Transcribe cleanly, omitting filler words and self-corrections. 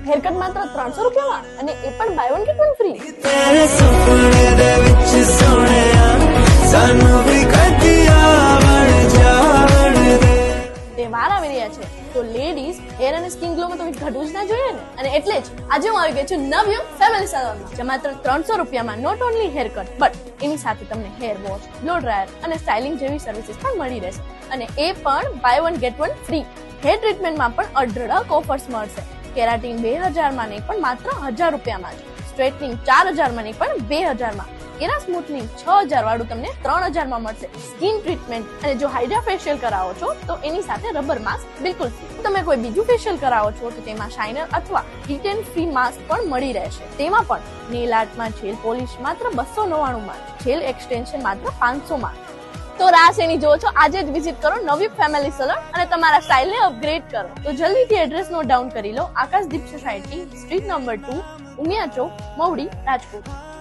Haircut માત્ર 300 રૂપિયામાં અને એ પણ buy one get one free. તહેવાર આવી રહ્યા છે તો લેડીઝ હેર અને સ્કિન ગ્લો માં તો ઘટવું જ ના જોઈએ ને। અને એટલે જ આજે હું આવી ગઈ છું નવયુગ ફેમિલી સલોનમાં, જે માત્ર 300 રૂપિયામાં not only haircut but એની સાથે તમને હેર વોશ, બ્લો ડ્રાયર અને સ્ટાઇલિંગ જેવી સર્વિસીસ પણ મળી રહેશે, અને એ પણ buy one get one free. Hair ટ્રીટમેન્ટમાં પણ અઢળક ઓફર્સ મળશે। કેરાટીન 2000 માં નહીં પણ માત્ર 1000 રૂપિયામાં જ, સ્ટ્રેટનિંગ 4000 માં નહીં પણ 2000 માં, એના સ્મૂથનિંગ 6000 વાળું તમને 3000 માં મળશે। સ્કિન ટ્રીટમેન્ટ અને જો હાઇડ્રા ફેશિયલ કરાવો છો તો એની સાથે રબર માસ્ક બિલકુલ ફ્રી। તમે કોઈ બીજું ફેશિયલ કરાવો છો તો તેમાં શાઇનર અથવા હિટ ફ્રી માસ્ક પણ મળી રહેશે। તેમાં પણ નેલ આર્ટમાં જેલ પોલિશ માત્ર 299 માં, જેલ એક્સટેન્શન માત્ર 500 માં। તો રાહ શેની જોવો છો? આજે જ વિઝિટ કરો નવયુગ ફેમિલી સલોન અને તમારા સ્ટાઇલને અપગ્રેડ કરો। તો જલ્દીથી એડ્રેસ નોટ ડાઉન કરી લો। Akashdeep society, street number 2, Umiya Chowk, Mavdi, Rajkot.